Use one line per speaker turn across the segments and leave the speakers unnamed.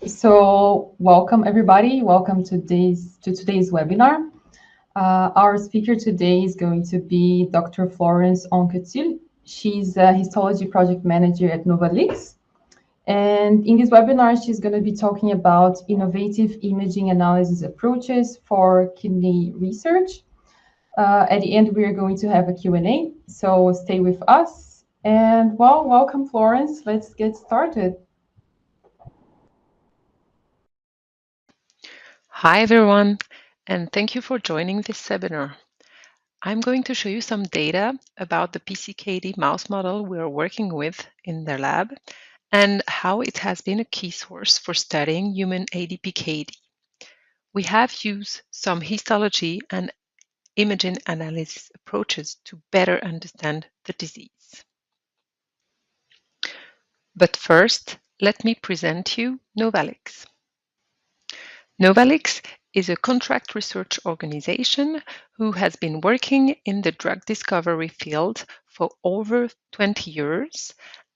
So welcome everybody. Welcome to today's webinar. Our speaker today is going to be Dr. Florence Onketil. She's a histology project manager at Novalix. And in this webinar, she's going to be talking about innovative imaging analysis approaches for kidney research. At the end, we are going to have a Q&A, so stay with us. And well, welcome, Florence. Let's get started.
Hi everyone, and thank you for joining this webinar. I'm going to show you some data about the PCKD mouse model we are working with in the lab and how it has been a key source for studying human ADPKD. We have used some histology and imaging analysis approaches to better understand the disease. But first, let me present you Novalix. Novalix is a contract research organization who has been working in the drug discovery field for over 20 years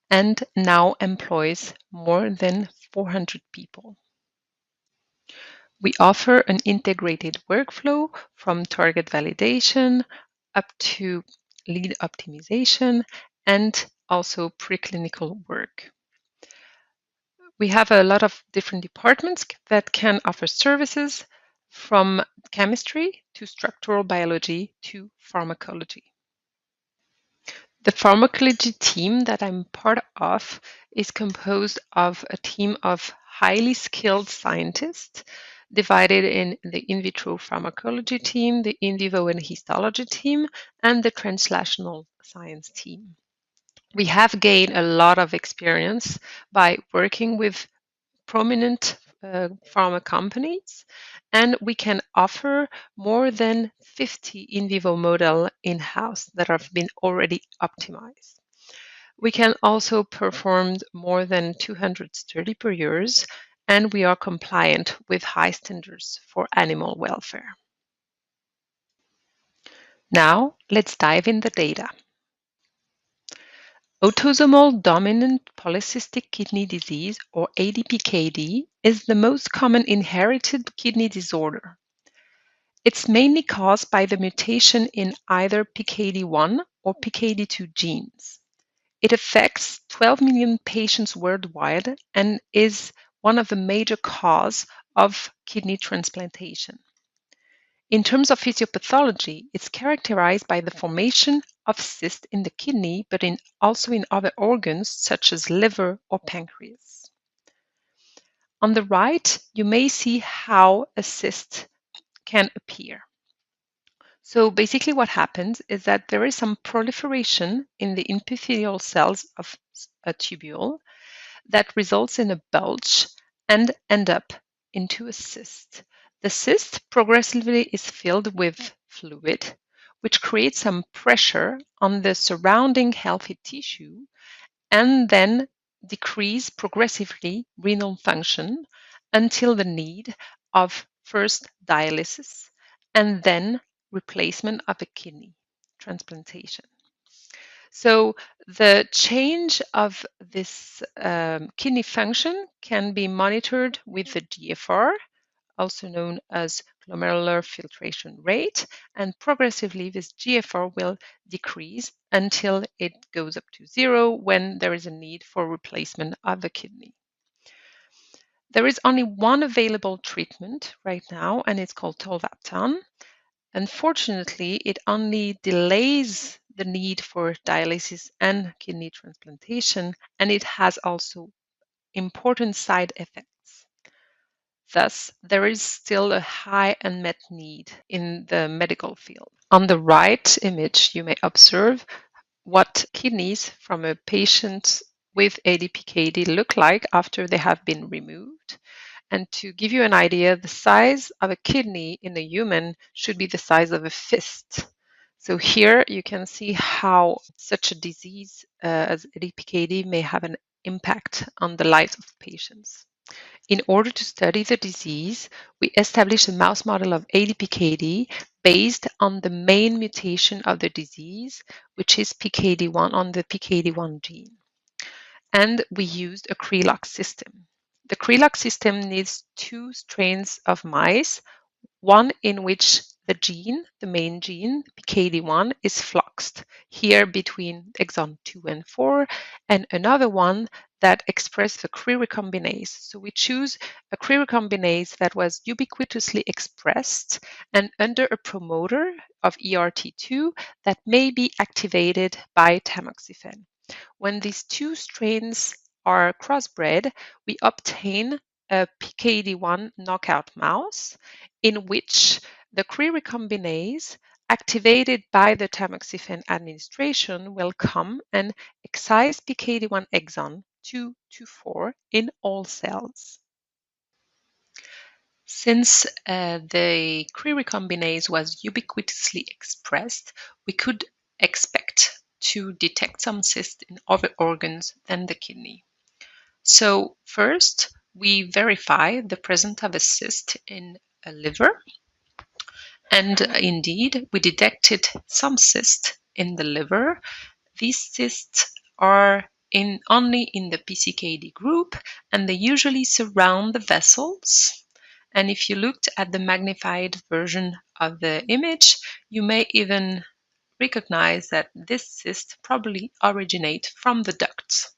and now employs more than 400 people. We offer an integrated workflow from target validation up to lead optimization and also preclinical work. We have a lot of different departments that can offer services from chemistry to structural biology to pharmacology. The pharmacology team that I'm part of is composed of a team of highly skilled scientists divided in the in vitro pharmacology team, the in vivo and histology team, and the translational science team. We have gained a lot of experience by working with prominent pharma companies, and we can offer more than 50 in vivo model in-house that have been already optimized. We can also perform more than 200 studies per year, and we are compliant with high standards for animal welfare. Now, let's dive in the data. Autosomal dominant polycystic kidney disease, or ADPKD, is the most common inherited kidney disorder. It's mainly caused by the mutation in either PKD1 or PKD2 genes. It affects 12 million patients worldwide and is one of the major causes of kidney transplantation. In terms of physiopathology, it's characterized by the formation of cysts in the kidney, but also in other organs such as liver or pancreas. On the right, you may see how a cyst can appear. So basically what happens is that there is some proliferation in the epithelial cells of a tubule that results in a bulge and end up into a cyst. The cyst progressively is filled with fluid, which creates some pressure on the surrounding healthy tissue and then decrease progressively renal function until the need of first dialysis and then replacement of a kidney transplantation. So the change of this kidney function can be monitored with the GFR, also known as glomerular filtration rate, and progressively this GFR will decrease until it goes up to 0 when there is a need for replacement of the kidney. There is only one available treatment right now, and it's called Tolvaptan. Unfortunately, it only delays the need for dialysis and kidney transplantation, and it has also important side effects. Thus, there is still a high unmet need in the medical field. On the right image, you may observe what kidneys from a patient with ADPKD look like after they have been removed. And to give you an idea, the size of a kidney in a human should be the size of a fist. So here you can see how such a disease as ADPKD may have an impact on the lives of patients. In order to study the disease, we established a mouse model of ADPKD based on the main mutation of the disease, which is PKD1 on the PKD1 gene. And we used a Crelox system. The Krelak system needs 2 strains of mice, one in which the gene, the main gene, PKD1, is floxed, here between exon 2 and 4, and another one that expresses the Cre recombinase. So we choose a Cre recombinase that was ubiquitously expressed and under a promoter of ERT2 that may be activated by tamoxifen. When these 2 strains are crossbred, we obtain a PKD1 knockout mouse in which the Cre recombinase activated by the tamoxifen administration will come and excise PKD1 exon 2 to 4 in all cells. Since the Cre recombinase was ubiquitously expressed, we could expect to detect some cysts in other organs than the kidney. So first, we verify the presence of a cyst in a liver. And indeed, we detected some cysts in the liver. These cysts are only in the PCKD group, and they usually surround the vessels. And if you looked at the magnified version of the image, you may even recognize that this cyst probably originates from the ducts.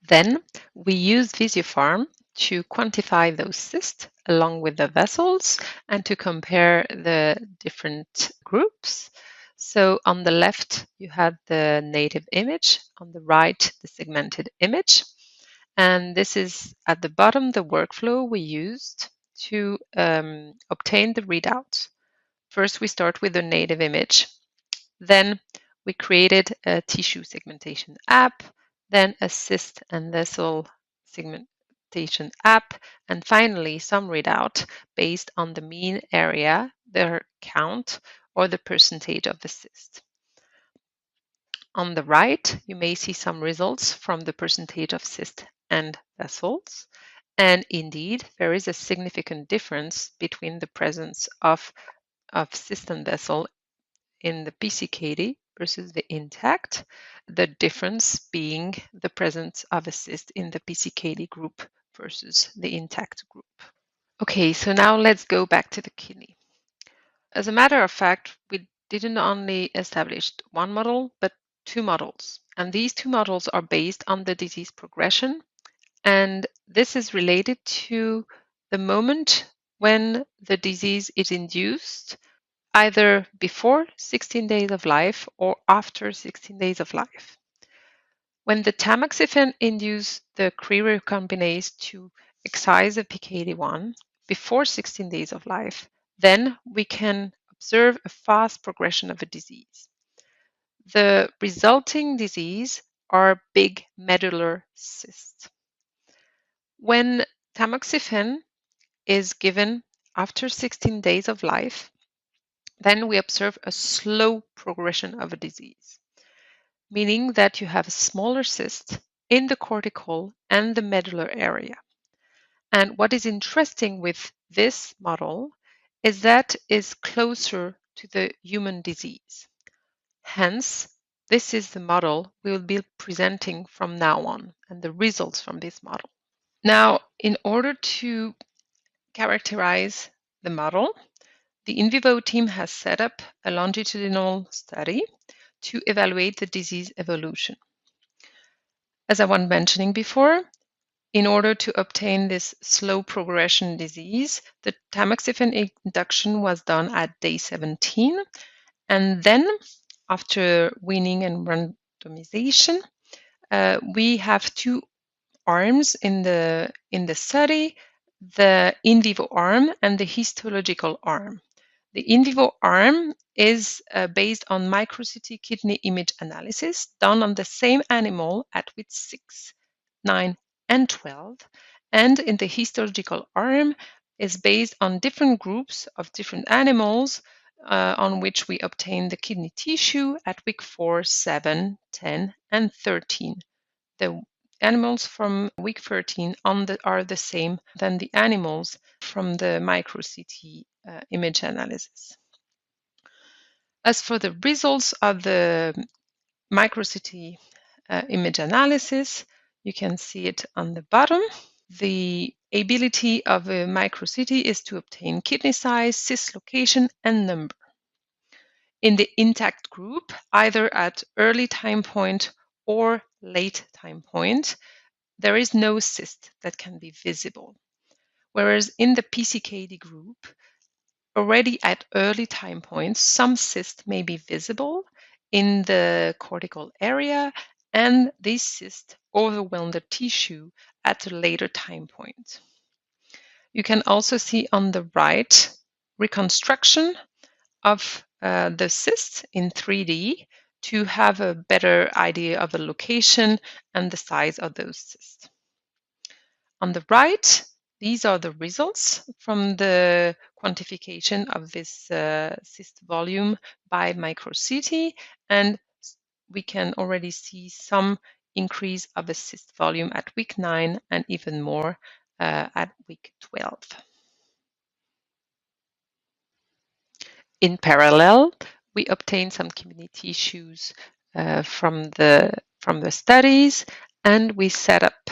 Then we use Visiopharm to quantify those cysts along with the vessels and to compare the different groups. So on the left, you have the native image, on the right, the segmented image. And this is at the bottom, the workflow we used to obtain the readout. First, we start with the native image. Then we created a tissue segmentation app, then a cyst and vessel segmentation app, and finally some readout based on the mean area, their count, or the percentage of the cyst. On the right, you may see some results from the percentage of cyst and vessels. And indeed, there is a significant difference between the presence of cyst and vessel in the PCKD versus the intact, the difference being the presence of a cyst in the PCKD group versus the intact group. Okay, so now let's go back to the kidney. As a matter of fact, we didn't only establish one model, but 2 models. And these 2 models are based on the disease progression. And this is related to the moment when the disease is induced, either before 16 days of life or after 16 days of life. When the tamoxifen induces the Cre recombinase to excise the PKD1 before 16 days of life, then we can observe a fast progression of a disease. The resulting disease are big medullary cysts. When tamoxifen is given after 16 days of life, then we observe a slow progression of a disease, meaning that you have a smaller cyst in the cortical and the medullary area. And what is interesting with this model is that is closer to the human disease. Hence, this is the model we will be presenting from now on and the results from this model. Now, in order to characterize the model, the in vivo team has set up a longitudinal study to evaluate the disease evolution. As I was mentioning before, in order to obtain this slow progression disease, the tamoxifen induction was done at day 17. And then, after weaning and randomization, we have 2 arms in the study, the in vivo arm and the histological arm. The in vivo arm is based on microCT kidney image analysis done on the same animal at week 6, 9, and 12. And in the histological arm is based on different groups of different animals on which we obtain the kidney tissue at week 4, 7, 10, and 13. The animals from week 13 are the same than the animals from the microCT image analysis. As for the results of the microCT image analysis. You can see it on the bottom. The ability of a microCT is to obtain kidney size, cyst location, and number. In the intact group, either at early time point or late time point, there is no cyst that can be visible. Whereas in the PCKD group, already at early time points, some cysts may be visible in the cortical area, and these cysts overwhelm the tissue at a later time point. You can also see on the right reconstruction of the cysts in 3D to have a better idea of the location and the size of those cysts. On the right, these are the results from the quantification of this cyst volume by microCT, and we can already see some increase of the cyst volume at week 9 and even more at week 12. In parallel, we obtained some kidney tissues from the studies, and we set up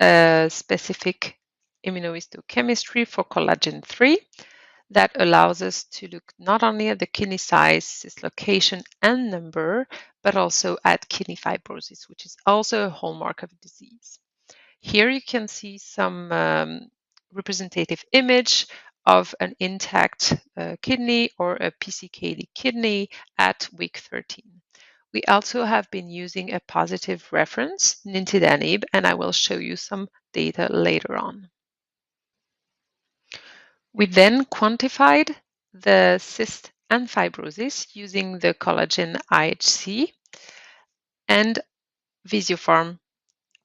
a specific immunohistochemistry for collagen 3 that allows us to look not only at the kidney size, cyst location, and number, but also at kidney fibrosis, which is also a hallmark of disease. Here you can see some representative image of an intact kidney or a PCKD kidney at week 13. We also have been using a positive reference, nintedanib, and I will show you some data later on. We then quantified the cyst and fibrosis using the collagen IHC and Visiopharm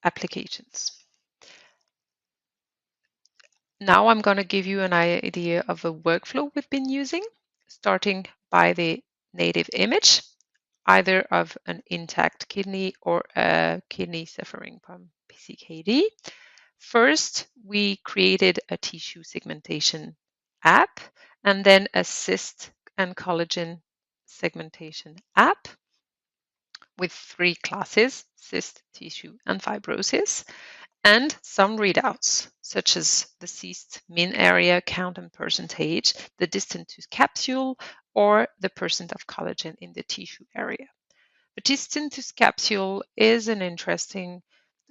applications. Now I'm going to give you an idea of a workflow we've been using, starting by the native image, either of an intact kidney or a kidney suffering from PCKD. First, we created a tissue segmentation app and then a cyst and collagen segmentation app with 3 classes: cyst, tissue, and fibrosis, and some readouts, such as the cyst mean area, count and percentage, the distance to capsule, or the percent of collagen in the tissue area. The distance to capsule is an interesting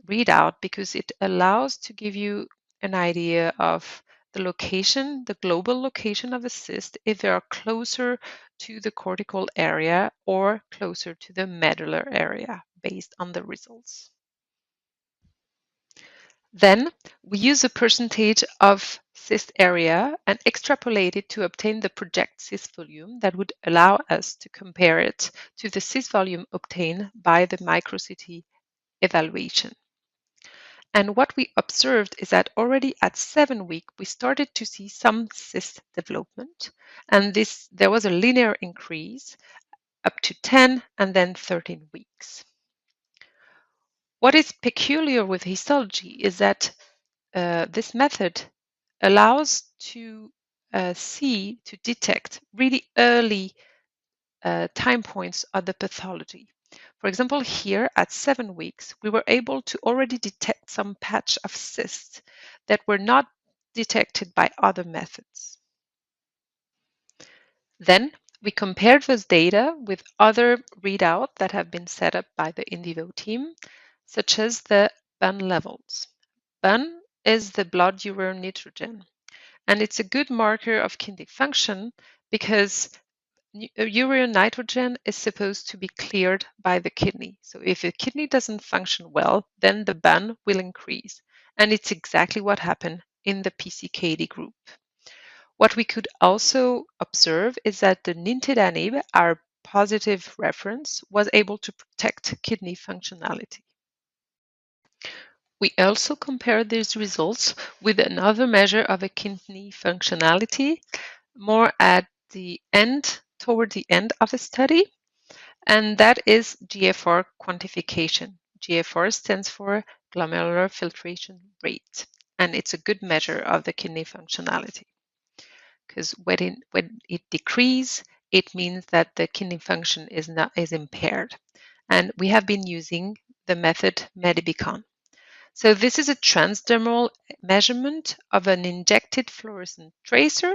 readout because it allows to give you an idea of the location, the global location of a cyst, if they are closer to the cortical area or closer to the medullary area based on the results. Then we use a percentage of cyst area and extrapolate it to obtain the project cyst volume that would allow us to compare it to the cyst volume obtained by the microCT evaluation. And what we observed is that already at 7 weeks, we started to see some cyst development. And there was a linear increase up to 10 and then 13 weeks. What is peculiar with histology is that this method allows to detect really early time points of the pathology. For example, here at 7 weeks, we were able to already detect some patch of cysts that were not detected by other methods. Then we compared those data with other readouts that have been set up by the in vivo team, such as the BUN levels. BUN is the blood urine nitrogen, and it's a good marker of kidney function because urine nitrogen is supposed to be cleared by the kidney. So if the kidney doesn't function well, then the BUN will increase. And it's exactly what happened in the PCKD group. What we could also observe is that the nintedanib, our positive reference, was able to protect kidney functionality. We also compared these results with another measure of a kidney functionality, more at the end, toward the end of the study, and that is GFR quantification. GFR stands for glomerular filtration rate, and it's a good measure of the kidney functionality. Because when it decreases, it means that the kidney function is impaired. And we have been using the method Medibicon. So this is a transdermal measurement of an injected fluorescent tracer,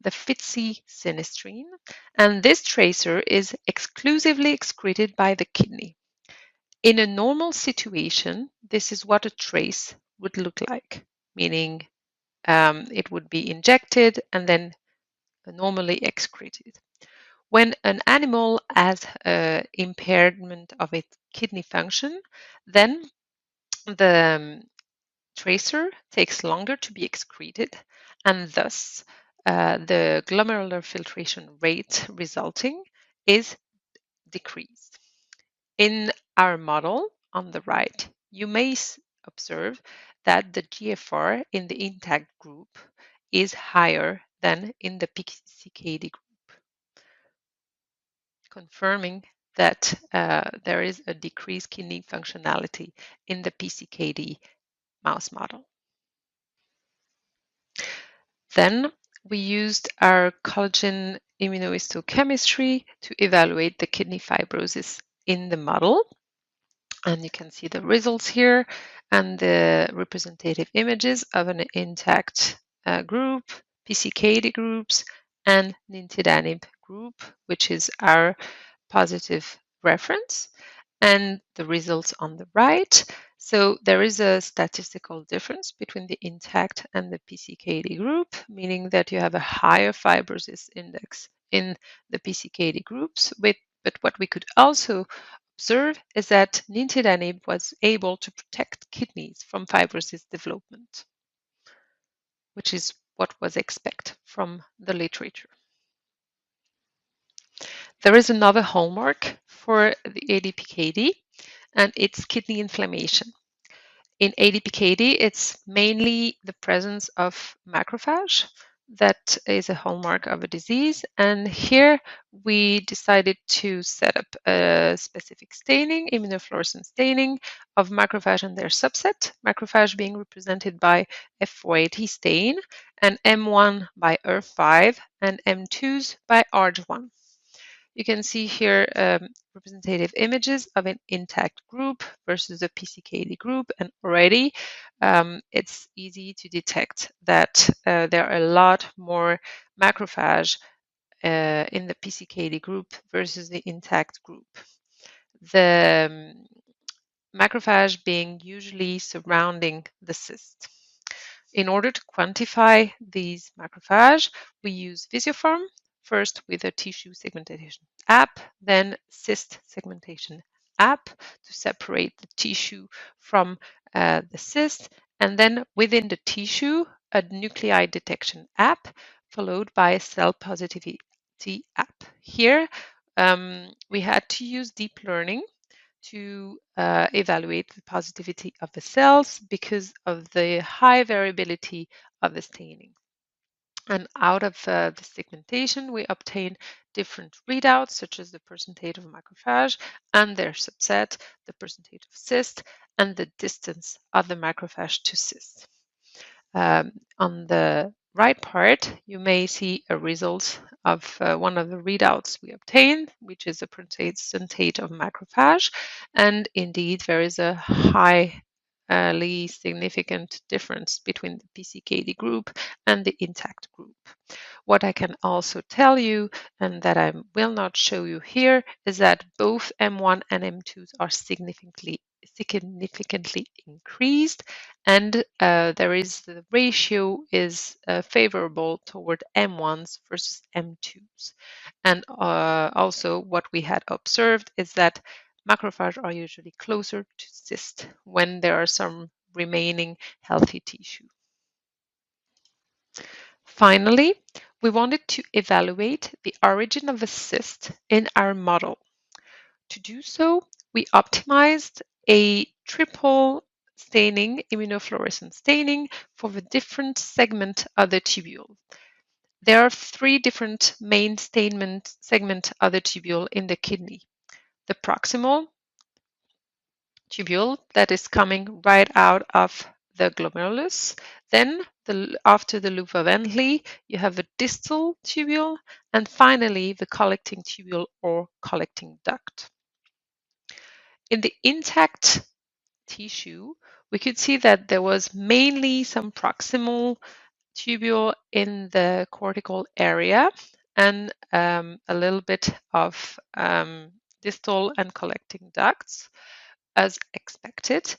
the Fitzy sinistrine, and this tracer is exclusively excreted by the kidney. In a normal situation, this is what a trace would look like, meaning it would be injected and then normally excreted. When an animal has impairment of its kidney function, then the tracer takes longer to be excreted, and thus the glomerular filtration rate resulting is decreased. In our model on the right, you may observe that the GFR in the intact group is higher than in the PCKD group, confirming that there is a decreased kidney functionality in the PCKD mouse model. Then we used our collagen immunohistochemistry to evaluate the kidney fibrosis in the model. And you can see the results here and the representative images of an intact group, PCKD groups, and nintedanib group, which is our positive reference, and the results on the right. So there is a statistical difference between the intact and the PCKD group, meaning that you have a higher fibrosis index in the PCKD groups. But what we could also observe is that nintedanib was able to protect kidneys from fibrosis development, which is what was expected from the literature. There is another hallmark for the ADPKD, and it's kidney inflammation. In ADPKD, it's mainly the presence of macrophage that is a hallmark of a disease. And here we decided to set up a specific staining, immunofluorescent staining of macrophage and their subset, macrophage being represented by F480 stain, and M1 by ER5, and M2s by ARG1. You can see here representative images of an intact group versus a PCKD group, and already it's easy to detect that there are a lot more macrophage in the PCKD group versus the intact group. The macrophage being usually surrounding the cyst. In order to quantify these macrophage, we use Visiopharm, first with a tissue segmentation app, then cyst segmentation app to separate the tissue from the cyst, and then within the tissue, a nuclei detection app, followed by a cell positivity app. Here, we had to use deep learning to evaluate the positivity of the cells because of the high variability of the staining. And out of the segmentation, we obtain different readouts, such as the percentage of macrophage and their subset, the percentage of cyst, and the distance of the macrophage to cyst. On the right part, you may see a result of one of the readouts we obtained, which is a percentage of macrophage. And indeed, there is a highly significant difference between the PCKD group and the intact group. What I can also tell you, and that I will not show you here, is that both M1 and M2s are significantly increased, and the ratio is favorable toward M1s versus M2s. And also what we had observed is that macrophages are usually closer to cyst when there are some remaining healthy tissue. Finally, we wanted to evaluate the origin of a cyst in our model. To do so, we optimized a triple staining, immunofluorescent staining, for the different segment of the tubule. There are three different main segment of the tubule in the kidney. The proximal tubule that is coming right out of the glomerulus. Then after the loop of Entley, you have a distal tubule, and finally the collecting tubule or collecting duct. In the intact tissue, we could see that there was mainly some proximal tubule in the cortical area and a little bit of distal and collecting ducts as expected.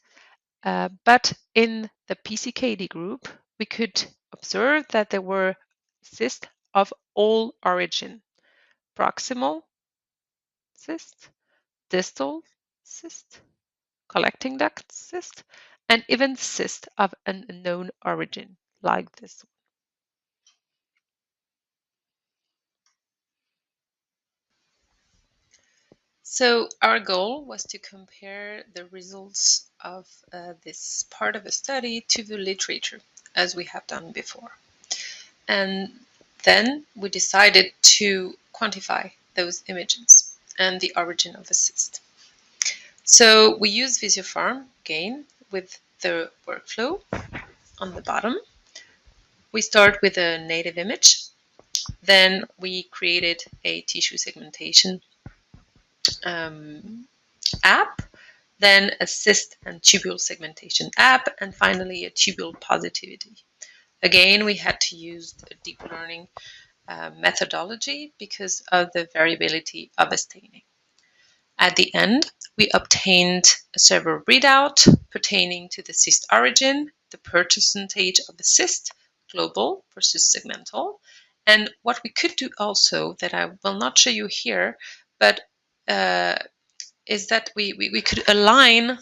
But in the PCKD group, we could observe that there were cysts of all origin: proximal cyst, distal cyst, collecting duct cyst, and even cyst of an unknown origin, like this one. So our goal was to compare the results of this part of the study to the literature, as we have done before. And then we decided to quantify those images and the origin of the cyst. So we use Visiopharm again with the workflow on the bottom. We start with a native image. Then we created a tissue segmentation app, then a cyst and tubule segmentation app, and finally a tubule positivity. Again, we had to use the deep learning methodology because of the variability of the staining. At the end, we obtained a several readout pertaining to the cyst origin, the percentage of the cyst, global versus segmental, and what we could do also, that I will not show you here, but is that we could align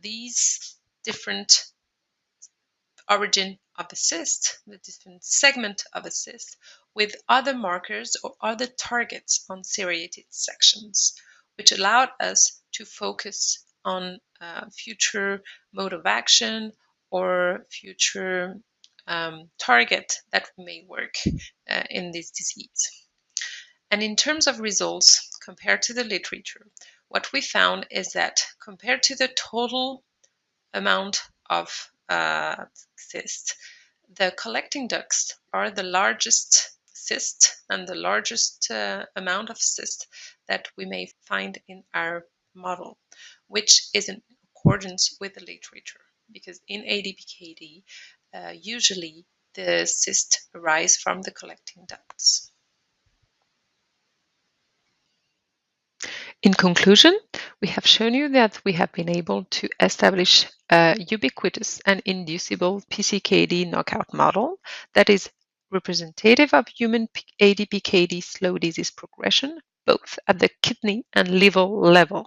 these different origin of a cyst, the different segment of a cyst, with other markers or other targets on seriated sections, which allowed us to focus on future mode of action or future target that may work in this disease. And in terms of results, compared to the literature, what we found is that compared to the total amount of cysts, the collecting ducts are the largest cyst and the largest amount of cyst that we may find in our model, which is in accordance with the literature, because in ADPKD, usually the cysts arise from the collecting ducts. In conclusion, we have shown you that we have been able to establish a ubiquitous and inducible PCKD knockout model that is representative of human ADPKD slow disease progression, both at the kidney and liver level.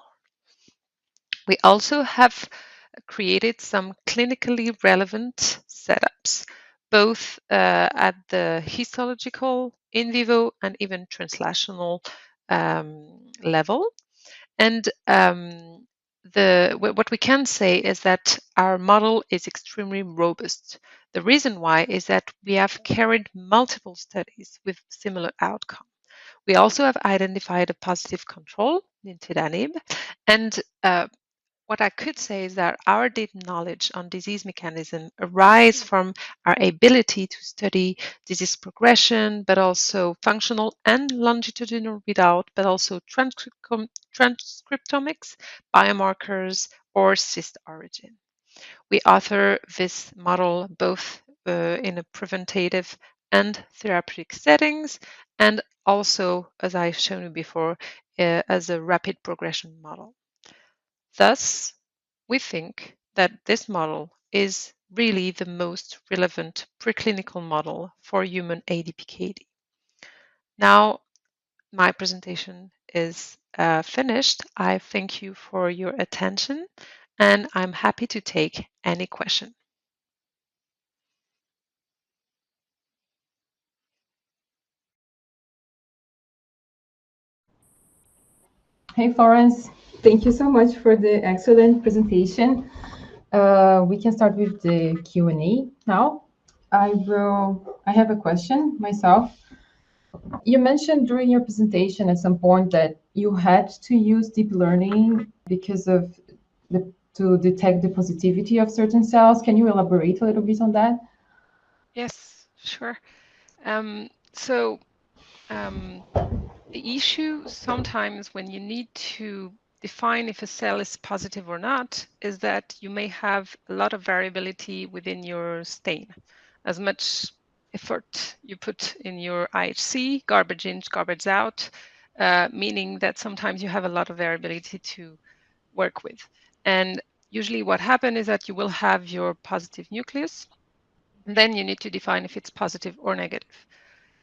We also have created some clinically relevant setups, both at the histological, in vivo, and even translational level. And what we can say is that our model is extremely robust. The reason why is that we have carried multiple studies with similar outcome. We also have identified a positive control, nintedanib, and what I could say is that our deep knowledge on disease mechanism arise from our ability to study disease progression, but also functional and longitudinal readout, but also transcriptomics, biomarkers, or cyst origin. We author this model both in a preventative and therapeutic settings, and also, as I've shown you before, as a rapid progression model. Thus, we think that this model is really the most relevant preclinical model for human ADPKD. Now, my presentation is finished. I thank you for your attention, and I'm happy to take any question.
Hey, Florence. Thank you so much for the excellent presentation. We can start with the Q&A now. I have a question myself. You mentioned during your presentation at some point that you had to use deep learning because of to detect the positivity of certain cells. Can you elaborate a little bit on that?
Yes, sure. The issue sometimes when you need to define if a cell is positive or not is that you may have a lot of variability within your stain. As much effort you put in your IHC, garbage in, garbage out, meaning that sometimes you have a lot of variability to work with. And usually what happens is that you will have your positive nucleus, and then you need to define if it's positive or negative.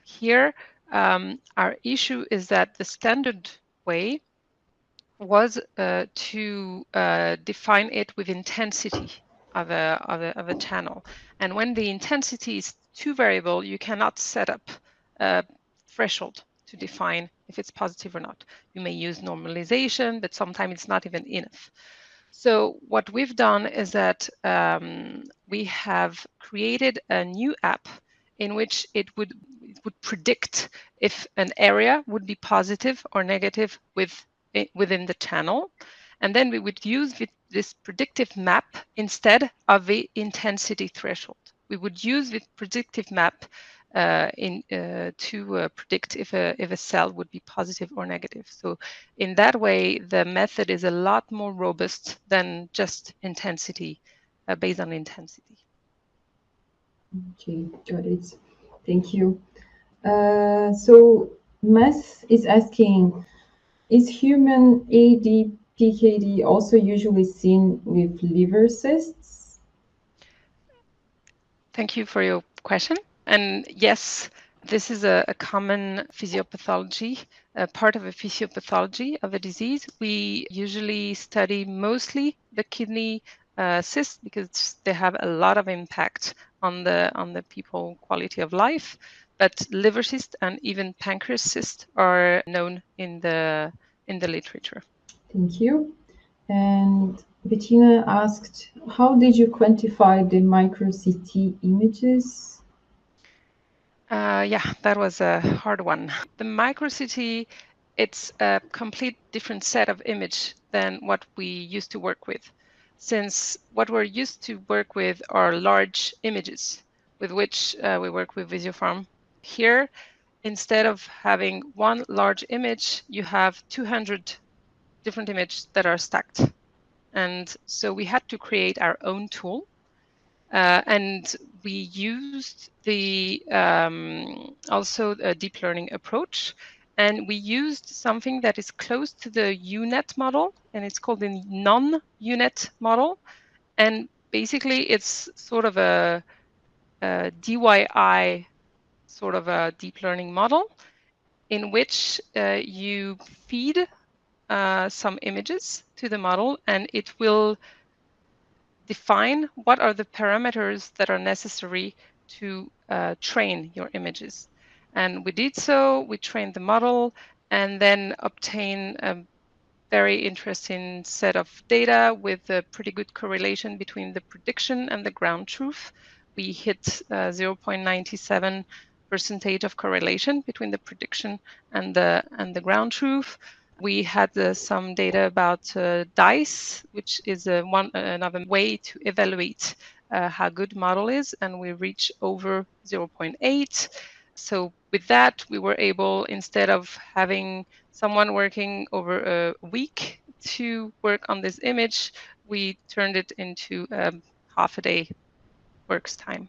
Here, our issue is that the standard way was to define it with intensity of a channel. And when the intensity is too variable, you cannot set up a threshold to define if it's positive or not. You may use normalization, but sometimes it's not even enough. So what we've done is that we have created a new app in which it would predict if an area would be positive or negative within the channel. And then we would use this predictive map instead of the intensity threshold. We would use the predictive map to predict if a cell would be positive or negative. So in that way, the method is a lot more robust than just intensity, based on intensity.
Okay, got it. Thank you. So Mess is asking, is human ADPKD also usually seen with liver cysts?
Thank you for your question. And yes, this is a common physiopathology, part of a physiopathology of a disease. We usually study mostly the kidney cysts because they have a lot of impact on the people quality of life. But liver cysts and even pancreas cysts are known in the literature.
Thank you. And Bettina asked, how did you quantify the micro CT images?
Yeah, that was a hard one. The micro-CT, it's a complete different set of image than what we used to work with. Since what we're used to work with are large images with which we work with Visiopharm. Here, instead of having one large image, you have 200 different images that are stacked. And so we had to create our own tool. And we used the also a deep learning approach, and we used something that is close to the UNet model, and it's called the non-UNet model. And basically, it's sort of a DIY sort of a deep learning model in which you feed some images to the model, and it will define what are the parameters that are necessary to train your images. And we did so, we trained the model and then obtain a very interesting set of data with a pretty good correlation between the prediction and the ground truth. We hit 0.97% of correlation between the prediction and the ground truth. We had some data about DICE, which is another way to evaluate how good model is, and we reach over 0.8. So with that, we were able, instead of having someone working over a week to work on this image, we turned it into half a day works time.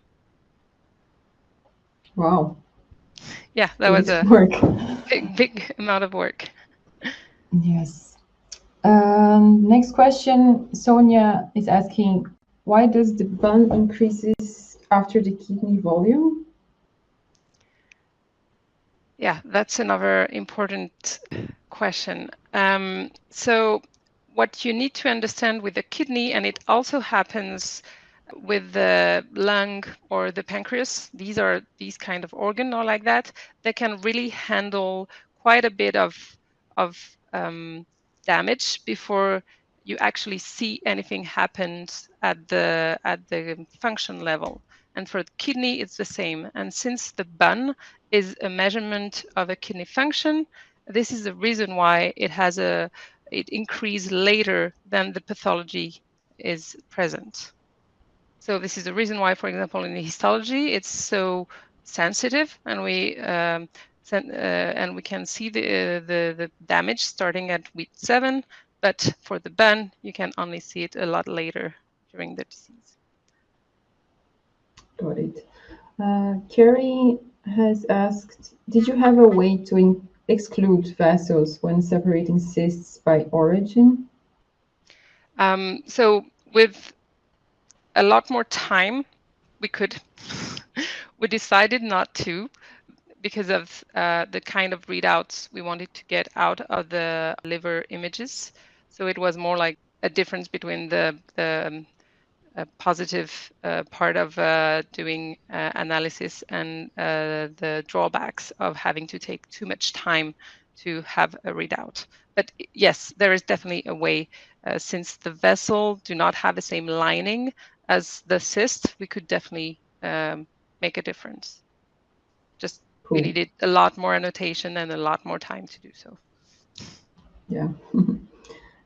Wow.
Yeah, that was a
work.
big amount of work.
Yes. Next question, Sonia is asking, why does the bun increases after the kidney volume?
Yeah, that's another important question. So what you need to understand with the kidney, and it also happens with the lung or the pancreas, these kind of organ or like that, they can really handle quite a bit of damage before you actually see anything happens at the function level. And for the kidney, it's the same. And since the bun is a measurement of a kidney function, this is the reason why it increases later than the pathology is present. So this is the reason why, for example, in the histology, it's so sensitive, and we can see the damage starting at week 7, But for the bun, you can only see it a lot later during the disease.
Got it. Carrie has asked, did you have a way to exclude vessels when separating cysts by origin?
So with a lot more time, we could. We decided not to, because of the kind of readouts we wanted to get out of the liver images. So it was more like a difference between the positive part of doing analysis and the drawbacks of having to take too much time to have a readout. But yes, there is definitely a way. Since the vessel do not have the same lining as the cyst, we could definitely make a difference. Just we
Cool.
needed a lot more annotation and a lot more time to do so.
Yeah.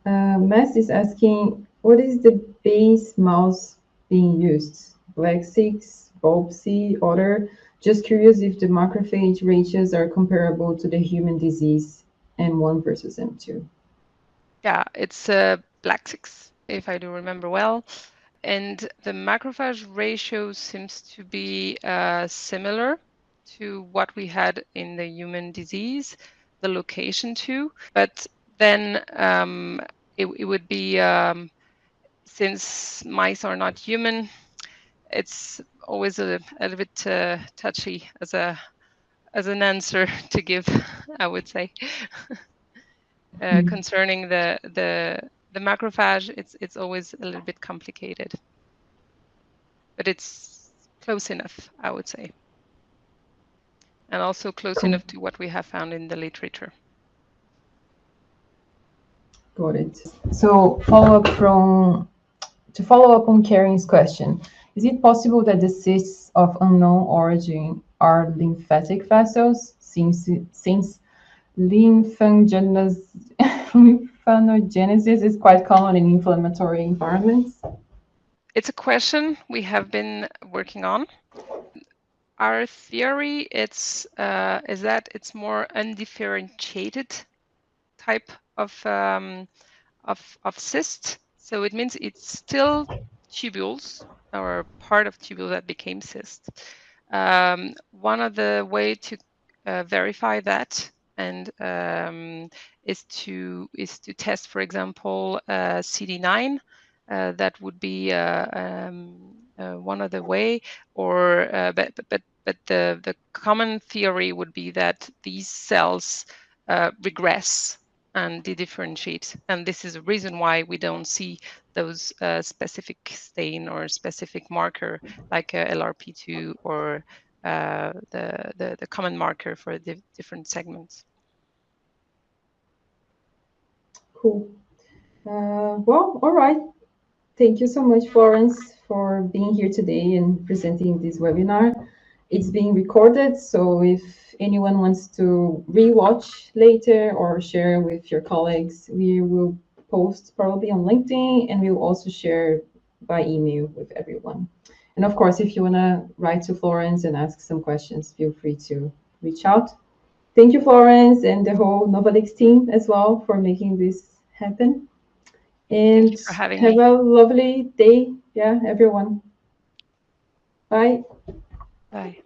Mass is asking, what is the base mouse being used? Black 6, biopsy, other? Just curious if the macrophage ratios are comparable to the human disease M1 versus M2.
Yeah, it's black 6, if I do remember well. And the macrophage ratio seems to be similar to what we had in the human disease, the location too. But then it would be, since mice are not human, it's always a little bit touchy as an answer to give, I would say. Concerning the macrophage, it's always a little bit complicated, but it's close enough, I would say, and also close
Cool.
enough to what we have found in the literature.
Got it. So to follow up on Karen's question, is it possible that the cysts of unknown origin are lymphatic vessels, since lymphanogenesis is quite common in inflammatory environments?
It's a question we have been working on. Our theory is that it's more undifferentiated type of cyst. So it means it's still tubules or part of tubule that became cyst. One of the way to verify that and is to test, for example, CD9. That would be one of the way, or but the common theory would be that these cells regress and de-differentiate, and this is a reason why we don't see those specific stain or specific marker like LRP2 or the common marker for the different segments.
Cool. Well, all right. Thank you so much, Florence, for being here today and presenting this webinar. It's being recorded, so if anyone wants to rewatch later or share with your colleagues, we will post probably on LinkedIn, and we'll also share by email with everyone. And of course, if you want to write to Florence and ask some questions, feel free to reach out. Thank you, Florence, and the whole Novalix team as well for making this happen. And
Thank you for having
have
me.
a lovely day, yeah, everyone. Bye.
Bye.